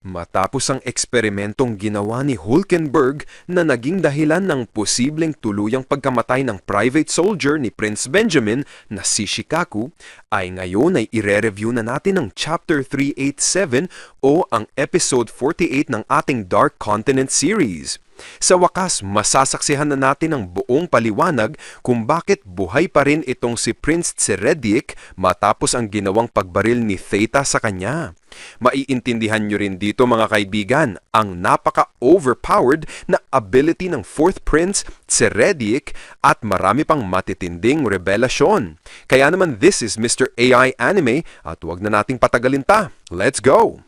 Matapos ang eksperimentong ginawa ni Hulkenberg na naging dahilan ng posibleng tuluyang pagkamatay ng private soldier ni Prince Benjamin na si Shikaku, ay ngayon ay ire-review na natin ang Chapter 387 o ang Episode 48 ng ating Dark Continent series. Sa wakas, masasaksihan na natin ang buong paliwanag kung bakit buhay pa rin itong si Prince Tseredyk matapos ang ginawang pagbaril ni Theta sa kanya. Maiintindihan nyo rin dito mga kaibigan ang napaka-overpowered na ability ng 4th Prince Tseredyk at marami pang matitinding revelasyon. Kaya naman this is Mr. AI Anime at huwag na nating patagalin pa. Let's go!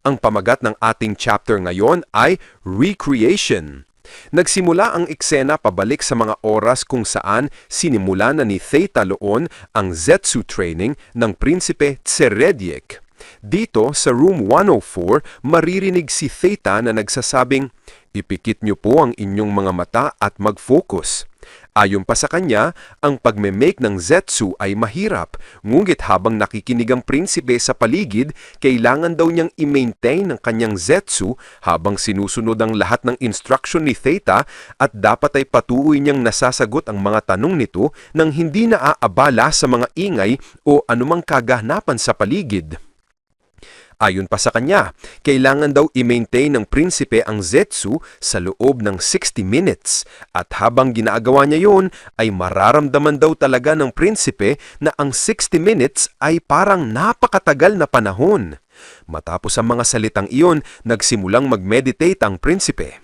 Ang pamagat ng ating chapter ngayon ay Recreation. Nagsimula ang eksena pabalik sa mga oras kung saan sinimula na ni Theta Loon ang Zetsu training ng Prinsipe Tseredyk. Dito sa room 104, maririnig si Theta na nagsasabing, "Ipikit niyo po ang inyong mga mata at mag-focus." Ayon pa sa kanya, ang pagme-make ng Zetsu ay mahirap, ngunit habang nakikinig ang prinsipe sa paligid, kailangan daw niyang i-maintain ang kanyang Zetsu habang sinusunod ang lahat ng instruction ni Theta at dapat ay patuloy niyang nasasagot ang mga tanong nito nang hindi naaabala sa mga ingay o anumang kaganapan sa paligid. Ayon pa sa kanya, kailangan daw i-maintain ng prinsipe ang Zetsu sa loob ng 60 minutes at habang ginagawa niya yon ay mararamdaman daw talaga ng prinsipe na ang 60 minutes ay parang napakatagal na panahon. Matapos ang mga salitang iyon, nagsimulang mag-meditate ang prinsipe.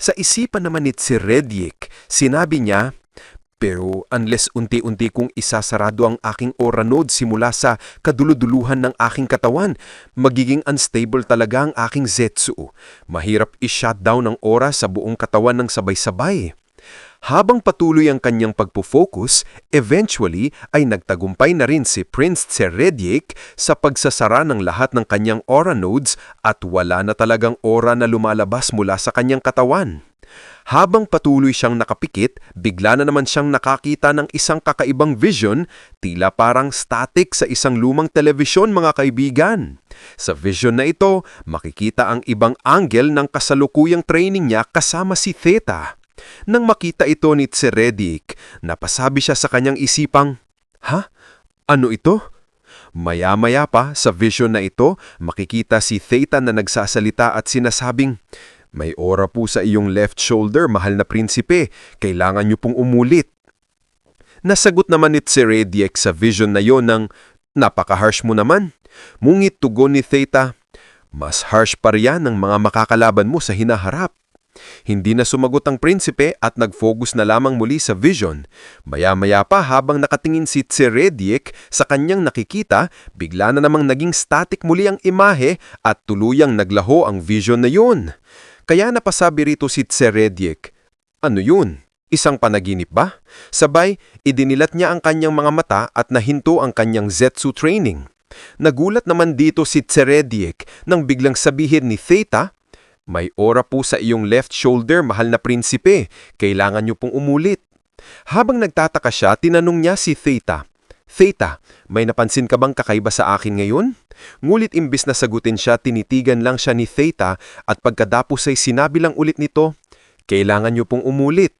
Sa isipan naman ni Tseredyk, sinabi niya, "Pero unless unti-unti kong isasarado ang aking aura node simula sa kaduluduluhan ng aking katawan, magiging unstable talaga ang aking Zetsu. Mahirap i-shutdown ang aura sa buong katawan ng sabay-sabay." Habang patuloy ang kanyang pagpo-focus, eventually ay nagtagumpay na rin si Prince Tseredyk sa pagsasara ng lahat ng kanyang aura nodes at wala na talagang aura na lumalabas mula sa kanyang katawan. Habang patuloy siyang nakapikit, bigla na naman siyang nakakita ng isang kakaibang vision, tila parang static sa isang lumang telebisyon mga kaibigan. Sa vision na ito, makikita ang ibang angle ng kasalukuyang training niya kasama si Theta. Nang makita ito ni Tseredyk, napasabi siya sa kanyang isipang, "Ha? Ano ito?" Maya-maya pa sa vision na ito, makikita si Theta na nagsasalita at sinasabing, "May aura po sa iyong left shoulder, mahal na prinsipe. Kailangan niyo pong umulit." Nasagot naman ni Tseredyk sa vision na yon ng, "Napaka-harsh mo naman." Ngunit tugon ni Theta, "Mas harsh pa riyan ng mga makakalaban mo sa hinaharap." Hindi na sumagot ang prinsipe at nag-focus na lamang muli sa vision. Maya-maya pa habang nakatingin si Tseredyk sa kanyang nakikita, bigla na namang naging static muli ang imahe at tuluyang naglaho ang vision na yun. Kaya napasabi rito si Tseredyk, "Ano yun? Isang panaginip ba?" Sabay, idinilat niya ang kanyang mga mata at nahinto ang kanyang Zetsu training. Nagulat naman dito si Tseredyk nang biglang sabihin ni Theta, "May aura po sa iyong left shoulder, mahal na prinsipe. Kailangan niyo pong umulit." Habang nagtataka siya, tinanong niya si Theta, "Theta, may napansin ka bang kakaiba sa akin ngayon?" Ngulit imbis na sagutin siya, tinitigan lang siya ni Theta at pagkadapos ay sinabi lang ulit nito, "Kailangan niyo pong umulit."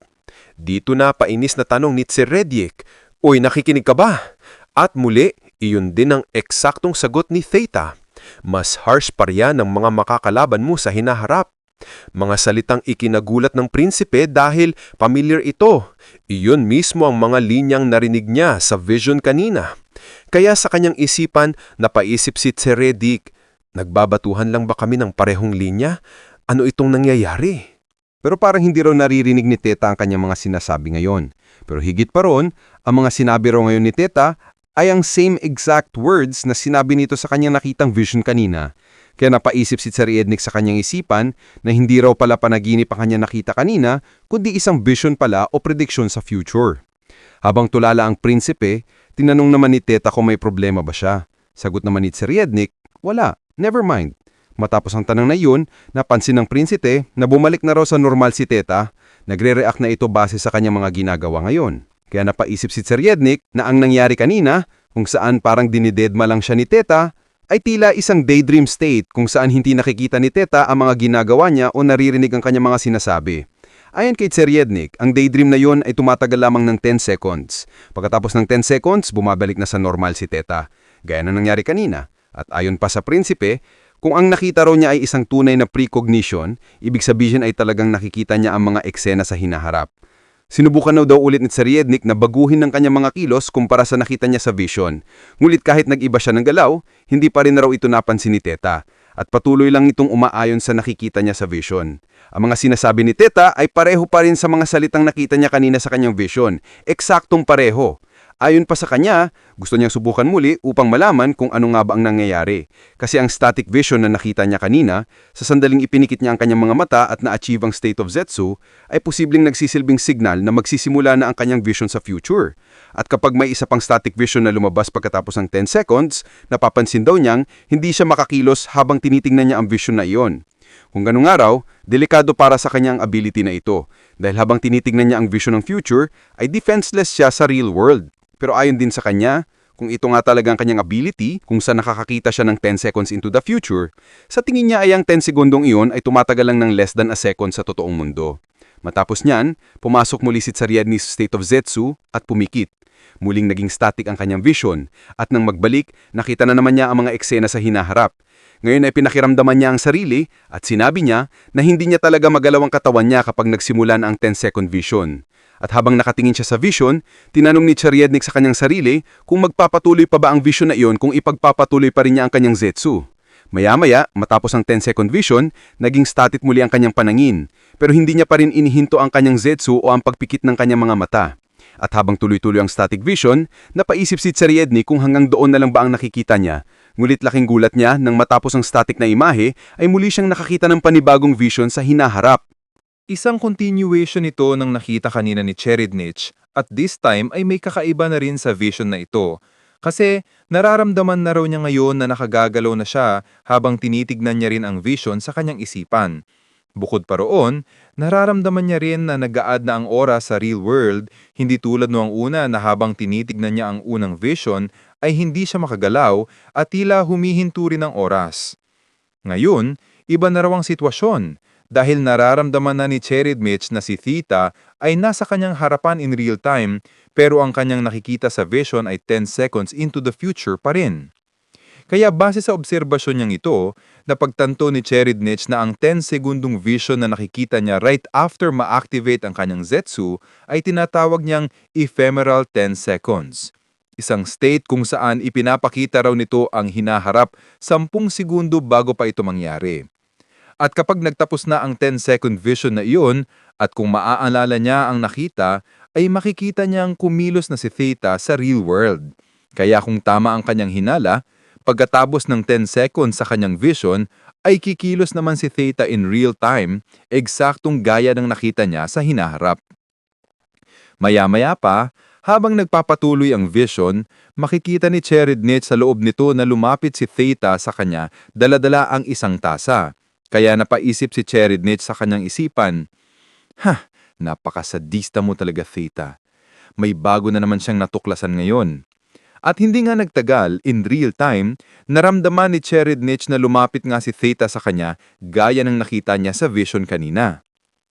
Dito na painis na tanong ni Tseredyk, "Oy, nakikinig ka ba?" At muli, iyon din ang eksaktong sagot ni Theta. "Mas harsh pa riyan ng mga makakalaban mo sa hinaharap." Mga salitang ikinagulat ng prinsipe dahil familiar ito. Iyon mismo ang mga linyang narinig niya sa vision kanina. Kaya sa kanyang isipan, napaisip si Tseredyk, "Nagbabatuhan lang ba kami ng parehong linya? Ano itong nangyayari?" Pero parang hindi raw naririnig ni Theta ang kanyang mga sinasabi ngayon. Pero higit pa ron, ang mga sinabi raw ngayon ni Theta ay ang same exact words na sinabi nito sa kanyang nakitang vision kanina. Kaya napaisip si Tseredyk sa kanyang isipan na hindi raw pala panaginip ang kanyang nakita kanina, kundi isang vision pala o prediction sa future. Habang tulala ang prinsipe, tinanong naman ni Theta kung may problema ba siya. Sagot naman ni Tseredyk, "Wala, never mind." Matapos ang tanong na iyon, napansin ng prinsipe na bumalik na raw sa normal si Theta. Nagre-react na ito base sa kanyang mga ginagawa ngayon. Kaya napaisip si Tseredyk na ang nangyari kanina, kung saan parang dinidedma lang siya ni Theta, ay tila isang daydream state kung saan hindi nakikita ni Theta ang mga ginagawa niya o naririnig ang kanyang mga sinasabi. Ayon kay Tseriednik, ang daydream na yon ay tumatagal lamang ng 10 seconds. Pagkatapos ng 10 seconds, bumabalik na sa normal si Theta, gaya na nangyari kanina. At ayon pa sa prinsipe, kung ang nakita raw niya ay isang tunay na precognition, ibig sabihin ay talagang nakikita niya ang mga eksena sa hinaharap. Sinubukan daw ulit ni Tseriednik na baguhin ng kanyang mga kilos kumpara sa nakita niya sa vision. Ngunit kahit nag-iba siya ng galaw, hindi pa rin raw ito napansin ni Theta. At patuloy lang itong umaayon sa nakikita niya sa vision. Ang mga sinasabi ni Theta ay pareho pa rin sa mga salitang nakita niya kanina sa kanyang vision. Eksaktong pareho. Ayon pa sa kanya, gusto niyang subukan muli upang malaman kung ano nga ba ang nangyayari. Kasi ang static vision na nakita niya kanina, sa sandaling ipinikit niya ang kanyang mga mata at na-achieve ang state of Zetsu, ay posibleng nagsisilbing signal na magsisimula na ang kanyang vision sa future. At kapag may isa pang static vision na lumabas pagkatapos ng 10 seconds, napapansin daw niyang hindi siya makakilos habang tinitingnan niya ang vision na iyon. Kung ganung araw, delikado para sa kanyang ability na ito, dahil habang tinitingnan niya ang vision ng future, ay defenseless siya sa real world. Pero ayon din sa kanya, kung ito nga talaga ang kanyang ability, kung saan nakakakita siya ng 10 seconds into the future, sa tingin niya ay ang 10 segundong iyon ay tumatagal lang ng less than a second sa totoong mundo. Matapos niyan, pumasok muli si Tseriednik's state of Zetsu at pumikit. Muling naging static ang kanyang vision, at nang magbalik, nakita na naman niya ang mga eksena sa hinaharap. Ngayon ay pinakiramdaman niya ang sarili at sinabi niya na hindi niya talaga magalaw ang katawan niya kapag nagsimula na ang 10-second vision. At habang nakatingin siya sa vision, tinanong ni Tseriednik sa kanyang sarili kung magpapatuloy pa ba ang vision na iyon kung ipagpapatuloy pa rin niya ang kanyang Zetsu. Maya-maya, matapos ang 10-second vision, naging static muli ang kanyang panangin, pero hindi niya pa rin inihinto ang kanyang Zetsu o ang pagpikit ng kanyang mga mata. At habang tuloy-tuloy ang static vision, napaisip si Tseriednik kung hanggang doon na lang ba ang nakikita niya. Ngunit laking gulat niya nang matapos ang static na imahe ay muli siyang nakakita ng panibagong vision sa hinaharap. Isang continuation ito ng nakita kanina ni Tseriednik at this time ay may kakaiba na rin sa vision na ito. Kasi nararamdaman na raw niya ngayon na nakagagalaw na siya habang tinitignan niya rin ang vision sa kanyang isipan. Bukod pa roon, nararamdaman niya rin na nag-a-add na ang oras sa real world, hindi tulad noong una na habang tinitignan niya ang unang vision ay hindi siya makagalaw at tila humihinto rin ang oras. Ngayon, iba na raw ang sitwasyon. Dahil nararamdaman na ni Tseriednik na si Theta ay nasa kanyang harapan in real time pero ang kanyang nakikita sa vision ay 10 seconds into the future pa rin. Kaya base sa obserbasyon niyang ito, napagtanto ni Tseriednik na ang 10 segundong vision na nakikita niya right after ma-activate ang kanyang Zetsu ay tinatawag niyang ephemeral 10 seconds. Isang state kung saan ipinapakita raw nito ang hinaharap 10 segundo bago pa ito mangyari. At kapag nagtapos na ang 10-second vision na iyon at kung maaalala niya ang nakita, ay makikita niyang kumilos na si Theta sa real world. Kaya kung tama ang kanyang hinala, pagkatapos ng 10 seconds sa kanyang vision, ay kikilos naman si Theta in real time, eksaktong gaya ng nakita niya sa hinaharap. Maya-maya pa, habang nagpapatuloy ang vision, makikita ni Tseriednik sa loob nito na lumapit si Theta sa kanya, dala-dala ang isang tasa. Kaya napaisip si Tseriednik sa kanyang isipan, napakasadista mo talaga, Theta. May bago na naman siyang natuklasan ngayon. At hindi nga nagtagal, in real time, naramdaman ni Tseriednik na lumapit nga si Theta sa kanya gaya ng nakita niya sa vision kanina.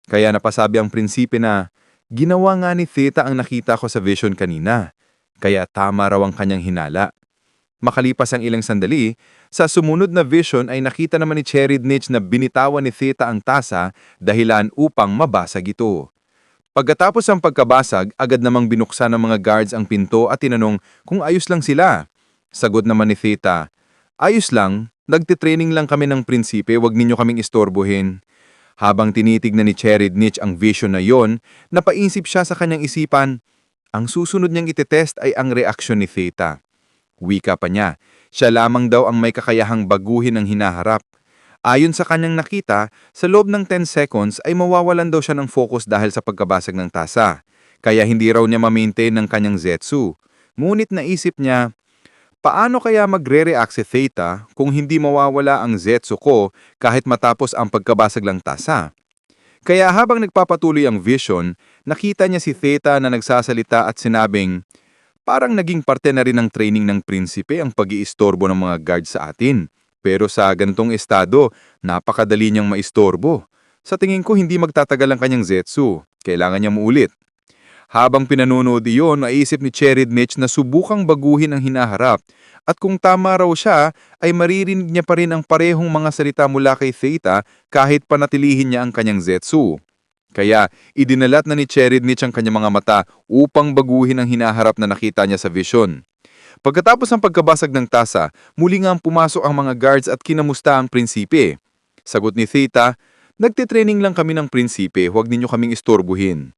Kaya napasabi ang prinsipe na, ginawa nga ni Theta ang nakita ko sa vision kanina. Kaya tama raw ang kanyang hinala. Makalipas ang ilang sandali, sa sumunod na vision ay nakita naman ni Tseriednik na binitawan ni Theta ang tasa dahilan upang mabasag ito. Pagkatapos ang pagkabasag, agad namang binuksan ng mga guards ang pinto at tinanong kung ayos lang sila. Sagot naman ni Theta, ayos lang, nagtitraining lang kami ng prinsipe, wag ninyo kaming istorbohin. Habang tinitignan ni Tseriednik ang vision na yon, napaisip siya sa kanyang isipan, ang susunod niyang itetest ay ang reaksyon ni Theta. Wika pa niya, siya lamang daw ang may kakayahang baguhin ang hinaharap. Ayon sa kanyang nakita, sa loob ng 10 seconds ay mawawalan daw siya ng focus dahil sa pagkabasag ng tasa. Kaya hindi raw niya ma-maintain ng kanyang Zetsu. Ngunit naisip niya, paano kaya magre-react si Theta kung hindi mawawala ang Zetsu ko kahit matapos ang pagkabasag ng tasa? Kaya habang nagpapatuloy ang vision, nakita niya si Theta na nagsasalita at sinabing, Parang naging parte na rin ng training ng prinsipe ang pag-iistorbo ng mga guard sa atin. Pero sa ganitong estado, napakadali niyang maistorbo. Sa tingin ko hindi magtatagal ang kanyang Zetsu. Kailangan niyang muulit. Habang pinanonood iyon, naisip ni Cheridnich na subukang baguhin ang hinaharap. At kung tama raw siya, ay maririnig niya pa rin ang parehong mga salita mula kay Theta kahit panatilihin niya ang kanyang Zetsu. Kaya idinalat na ni Cheridnich ang kanyang mga mata upang baguhin ang hinaharap na nakita niya sa vision. Pagkatapos ng pagkabasag ng tasa, muli nga pumasok ang mga guards at kinamusta ang prinsipe. Sagot ni Theta, "Nagtitraining lang kami ng prinsipe, huwag ninyo kaming istorbuhin."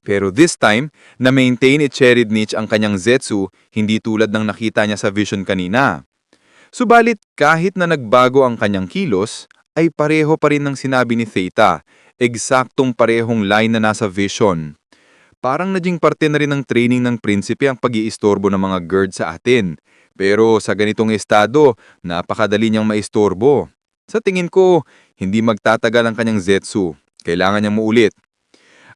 Pero this time, na-maintain ni Cheridnich ang kanyang Zetsu, hindi tulad ng nakita niya sa vision kanina. Subalit, kahit na nagbago ang kanyang kilos, ay pareho pa rin ng sinabi ni Theta, eksaktong parehong line na nasa vision. Parang naging parte na rin ng training ng prinsipe ang pag-iistorbo ng mga guard sa atin. Pero sa ganitong estado, napakadali niyang maistorbo. Sa tingin ko, hindi magtatagal ang kanyang Zetsu. Kailangan niyang muulit.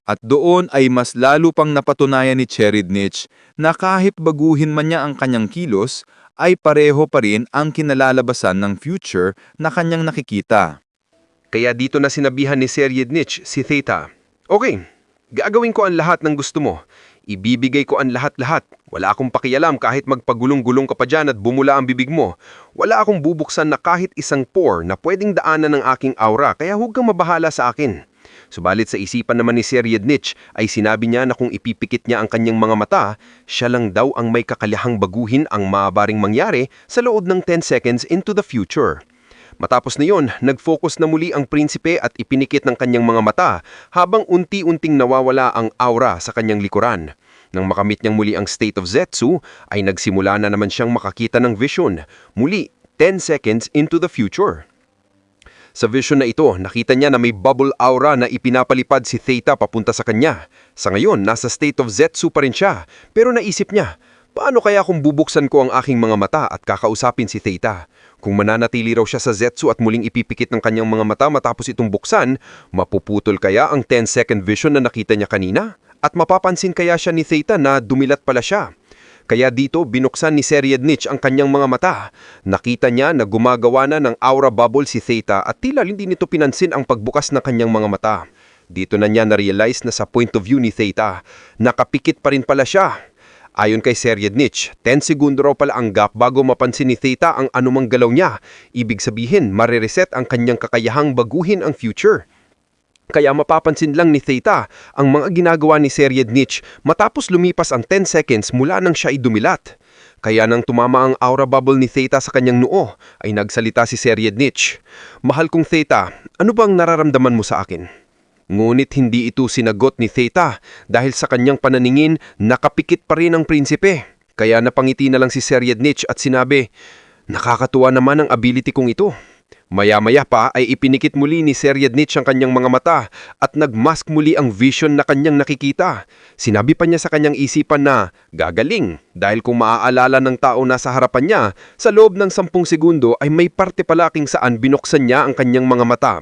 At doon ay mas lalo pang napatunayan ni Cheridnich na kahit baguhin man niya ang kanyang kilos, ay pareho pa rin ang kinalalabasan ng future na kanyang nakikita. Kaya dito na sinabihan ni Cheridnich si Theta, "Okay, gagawin ko ang lahat ng gusto mo. Ibibigay ko ang lahat-lahat. Wala akong pakialam kahit magpagulong-gulong ka pa dyan at bumula ang bibig mo. Wala akong bubuksan na kahit isang pore na pwedeng daanan ng aking aura, kaya huwag kang mabahala sa akin." Subalit sa isipan naman ni Cheridnich ay sinabi niya na kung ipipikit niya ang kanyang mga mata, siya lang daw ang may kakayahang baguhin ang maaaring mangyari sa loob ng 10 seconds into the future. Matapos na yon, nag-focus na muli ang prinsipe at ipinikit ng kanyang mga mata habang unti-unting nawawala ang aura sa kanyang likuran. Nang makamit niyang muli ang state of Zetsu, ay nagsimula na naman siyang makakita ng vision. Muli, 10 seconds into the future. Sa vision na ito, nakita niya na may bubble aura na ipinapalipad si Theta papunta sa kanya. Sa ngayon, nasa state of Zetsu pa rin siya. Pero naisip niya, paano kaya kung bubuksan ko ang aking mga mata at kakausapin si Theta? Kung mananatili raw siya sa Zetsu at muling ipipikit ng kanyang mga mata matapos itong buksan, mapuputol kaya ang 10-second vision na nakita niya kanina? At mapapansin kaya siya ni Theta na dumilat pala siya? Kaya dito binuksan ni Cheridnich ang kanyang mga mata. Nakita niya na gumagawa na ng aura bubble si Theta at tila hindi nito pinansin ang pagbukas ng kanyang mga mata. Dito na niya na-realize na sa point of view ni Theta, nakapikit pa rin pala siya. Ayon kay Cheridnich, 10 segundo raw pala ang gap bago mapansin ni Theta ang anumang galaw niya. Ibig sabihin, marireset ang kanyang kakayahang baguhin ang future. Kaya mapapansin lang ni Theta ang mga ginagawa ni Cheridnich matapos lumipas ang 10 seconds mula nang siya ay dumilat. Kaya nang tumama ang aura bubble ni Theta sa kanyang noo, ay nagsalita si Cheridnich, "Mahal kong Theta, ano bang nararamdaman mo sa akin?" Ngunit hindi ito sinagot ni Theta dahil sa kanyang pananingin nakapikit pa rin ang prinsipe. Kaya napangiti na lang si Cheridnich at sinabi, "Nakakatuwa naman ang ability kong ito." Maya-maya pa ay ipinikit muli ni Cheridnich ang kanyang mga mata at nagmask muli ang vision na kanyang nakikita. Sinabi pa niya sa kanyang isipan na gagaling dahil kung maaalala ng tao na sa harapan niya, sa loob ng 10 segundo ay may parte palaking saan binuksan niya ang kanyang mga mata.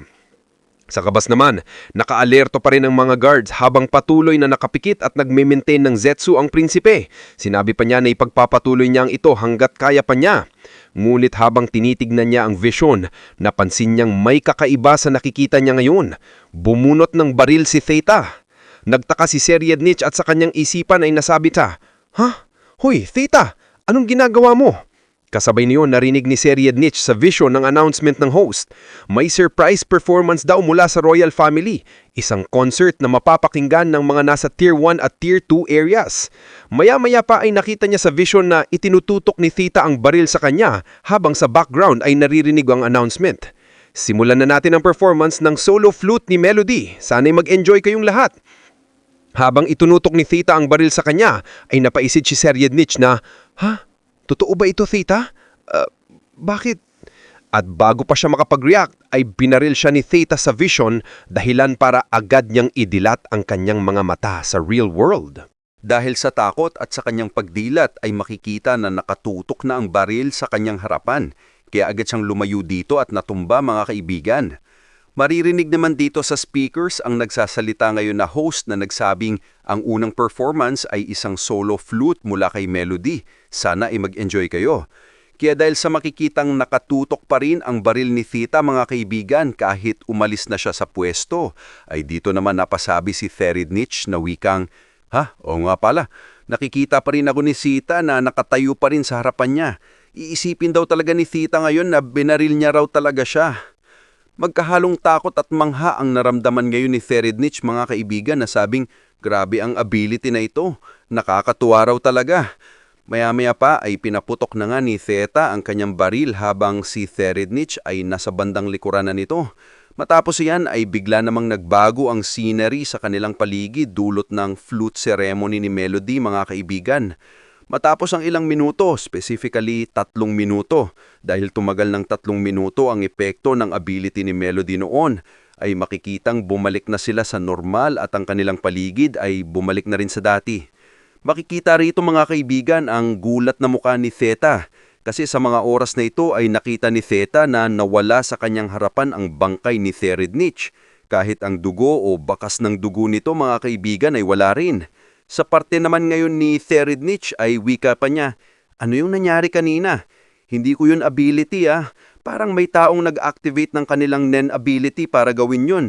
Sa kabas naman, naka-alerto pa rin ang mga guards habang patuloy na nakapikit at nagme-maintain ng Zetsu ang prinsipe. Sinabi pa niya na ipagpapatuloy niya ang ito hanggat kaya pa niya. Ngunit habang tinitignan niya ang vision, napansin niyang may kakaiba sa nakikita niya ngayon. Bumunot ng baril si Theta. Nagtaka si Cheridnich at sa kanyang isipan ay nasabi siya, "Ha? Hoy, Theta, anong ginagawa mo?" Kasabay niyon narinig ni Cheridnich sa vision ng announcement ng host. May surprise performance daw mula sa royal family. Isang concert na mapapakinggan ng mga nasa Tier 1 at Tier 2 areas. Maya-maya pa ay nakita niya sa vision na itinututok ni Theta ang baril sa kanya habang sa background ay naririnig ang announcement. Simulan na natin ang performance ng solo flute ni Melody. Sana'y mag-enjoy kayong lahat. Habang itunutok ni Theta ang baril sa kanya, ay napaisid si Cheridnich na, "Ha? Totoo ba ito, Theta? Bakit?" At bago pa siya makapag-react, ay binaril siya ni Theta sa vision dahilan para agad niyang idilat ang kanyang mga mata sa real world. Dahil sa takot at sa kanyang pagdilat ay makikita na nakatutok na ang baril sa kanyang harapan, kaya agad siyang lumayo dito at natumba mga kaibigan. Maririnig naman dito sa speakers ang nagsasalita ngayon na host na nagsabing ang unang performance ay isang solo flute mula kay Melody. Sana ay mag-enjoy kayo. Kaya dahil sa makikitang nakatutok pa rin ang baril ni Theta mga kaibigan kahit umalis na siya sa pwesto, ay dito naman napasabi si Theridnich na wikang, Oo nga pala, nakikita pa rin ako ni Theta na nakatayo pa rin sa harapan niya. Iisipin daw talaga ni Theta ngayon na binaril niya raw talaga siya. Magkahalong takot at mangha ang naramdaman ngayon ni Theridnich mga kaibigan na sabing, grabe ang ability na ito, nakakatuwa raw talaga. Maya-maya pa ay pinaputok na nga ni Theta ang kanyang baril habang si Theridnich ay nasa bandang likuran na nito. Matapos yan ay bigla namang nagbago ang scenery sa kanilang paligid dulot ng flute ceremony ni Melody mga kaibigan. Matapos ang ilang minuto, specifically 3 minuto, dahil tumagal ng 3 minuto ang epekto ng ability ni Melody noon, ay makikitang bumalik na sila sa normal at ang kanilang paligid ay bumalik na rin sa dati. Makikita rito mga kaibigan ang gulat na mukha ni Theta, kasi sa mga oras na ito ay nakita ni Theta na nawala sa kanyang harapan ang bangkay ni Theridnich, kahit ang dugo o bakas ng dugo nito mga kaibigan ay wala rin. Sa parte naman ngayon ni Theridnich ay wika pa niya, ano yung nangyari kanina? Hindi ko yun ability Parang may taong nag-activate ng kanilang Nen ability para gawin yun.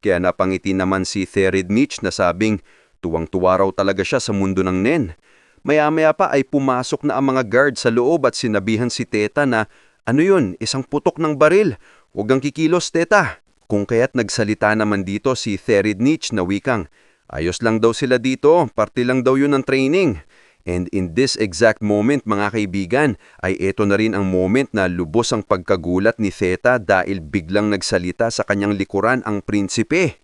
Kaya napangiti naman si Theridnich na sabing, tuwang-tuwa raw talaga siya sa mundo ng Nen. Maya-maya pa ay pumasok na ang mga guard sa loob at sinabihan si Theta na, ano yun, isang putok ng baril. Huwag kang kikilos, Theta. Kung kaya't nagsalita naman dito si Theridnich na wikang, ayos lang daw sila dito, parte lang daw yun ng training. And in this exact moment mga kaibigan, ay eto na rin ang moment na lubos ang pagkagulat ni Theta dahil biglang nagsalita sa kanyang likuran ang prinsipe.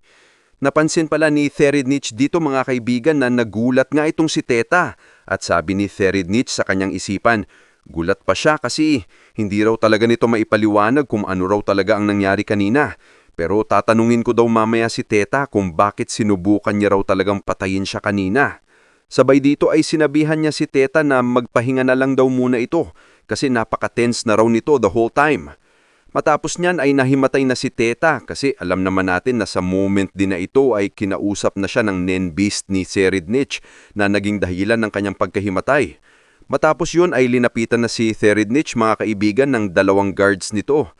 Napansin pala ni Theridnich dito mga kaibigan na nagulat nga itong si Theta. At sabi ni Theridnich sa kanyang isipan, gulat pa siya kasi hindi raw talaga nito maipaliwanag kung ano raw talaga ang nangyari kanina. Pero tatanungin ko daw mamaya si Theta kung bakit sinubukan niya raw talagang patayin siya kanina. Sabay dito ay sinabihan niya si Theta na magpahinga na lang daw muna ito kasi napaka-tense na raw nito the whole time. Matapos niyan ay nahimatay na si Theta kasi alam naman natin na sa moment din na ito ay kinausap na siya ng Nen Beast ni Theridnich na naging dahilan ng kanyang pagkahimatay. Matapos yun ay linapitan na si Theridnich mga kaibigan ng 2 guards nito.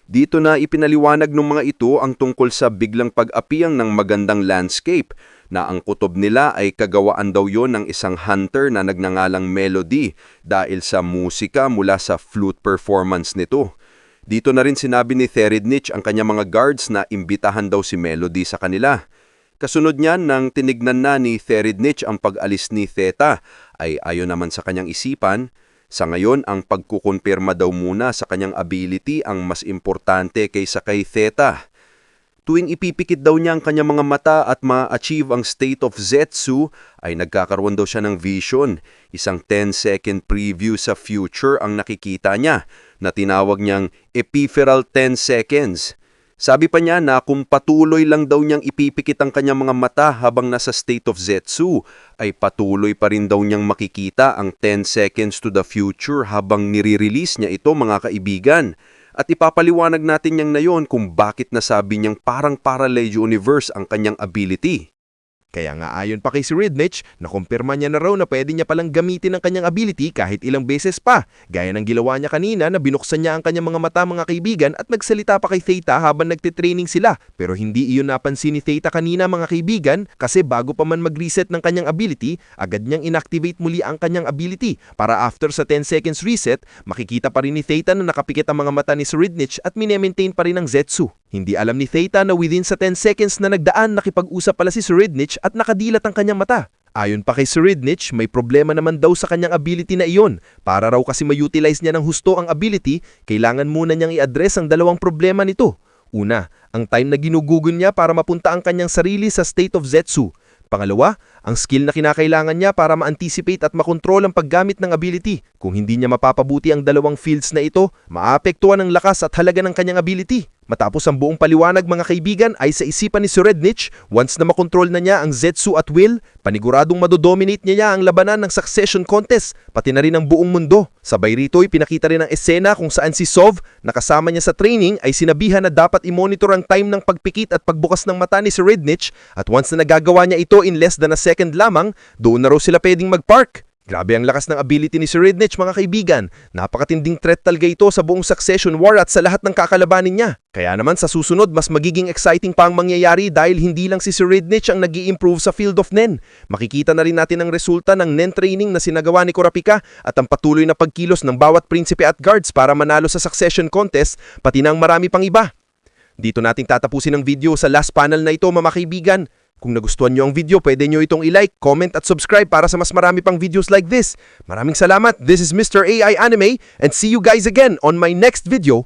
Dito na ipinaliwanag ng mga ito ang tungkol sa biglang pag-apiyang ng magandang landscape na ang kutob nila ay kagawaan daw yon ng isang hunter na nagngangalang Melody dahil sa musika mula sa flute performance nito. Dito na rin sinabi ni Theridnich ang kanyang mga guards na imbitahan daw si Melody sa kanila. Kasunod niyan nang tinignan na ni Theridnich ang pag-alis ni Theta ay ayon naman sa kanyang isipan, sa ngayon, ang pagkukumpirma daw muna sa kanyang ability ang mas importante kaysa kay Theta. Tuwing ipipikit daw niya ang kanyang mga mata at ma-achieve ang state of Zetsu, ay nagkakaroon daw siya ng vision. Isang 10-second preview sa future ang nakikita niya na tinawag niyang ephemeral 10 seconds. Sabi pa niya na kung patuloy lang daw niyang ipipikit ang kanyang mga mata habang nasa state of Zetsu, ay patuloy pa rin daw niyang makikita ang 10 seconds to the future habang nire-release niya ito mga kaibigan. At ipapaliwanag natin niyang na yon kung bakit nasabi niyang parang parallel universe ang kanyang ability. Kaya nga ayon pa kay Theridnich, nakumpirma niya na raw na pwede niya palang gamitin ang kanyang ability kahit ilang beses pa, gaya ng ginawa niya kanina na binuksan niya ang kanyang mga mata mga kaibigan at nagsalita pa kay Theta habang nagtitraining sila. Pero hindi iyon napansin ni Theta kanina mga kaibigan kasi bago pa man mag-reset ng kanyang ability, agad niyang inactivate muli ang kanyang ability para after sa 10 seconds reset, makikita pa rin ni Theta na nakapikit ang mga mata ni Theridnich at minemaintain pa rin ang Zetsu. Hindi alam ni Theta na within sa 10 seconds na nagdaan nakipag-usap pala si Theridnich at nakadilat ang kanyang mata. Ayon pa kay Theridnich, may problema naman daw sa kanyang ability na iyon. Para raw kasi ma-utilize niya ng husto ang ability, kailangan muna niyang i-address ang 2 problema nito. Una, ang time na ginugugon niya para mapunta ang kanyang sarili sa state of Zetsu. Pangalawa, ang skill na kinakailangan niya para ma-anticipate at makontrol ang paggamit ng ability. Kung hindi niya mapapabuti ang 2 fields na ito, maapektuhan ang lakas at halaga ng kanyang ability. Matapos ang buong paliwanag mga kaibigan ay sa isipan ni Sir Rednich, once na makontrol na niya ang Zetsu at Will, paniguradong madodominate niya ang labanan ng succession contest, pati na rin ang buong mundo. Sabay rito'y pinakita rin ang esena kung saan si Sov, na kasama niya sa training, ay sinabihan na dapat i-monitor ang time ng pagpikit at pagbukas ng mata ni Sir Rednich, at once na nagagawa niya ito in less than a second lamang, doon na raw sila pwedeng mag-park. Grabe ang lakas ng ability ni Sir Rednich mga kaibigan. Napakatinding threat talaga ito sa buong succession war at sa lahat ng kakalabanin niya. Kaya naman sa susunod mas magiging exciting pa ang mangyayari dahil hindi lang si Sir Rednich ang nag-i-improve sa field of Nen. Makikita na rin natin ang resulta ng Nen training na sinagawa ni Kurapika at ang patuloy na pagkilos ng bawat prinsipe at guards para manalo sa succession contest pati na ang marami pang iba. Dito nating tatapusin ang video sa last panel na ito mga kaibigan. Kung nagustuhan nyo ang video, pwede nyo itong i-like, comment at subscribe para sa mas marami pang videos like this. Maraming salamat. This is Mr. AI Anime and see you guys again on my next video.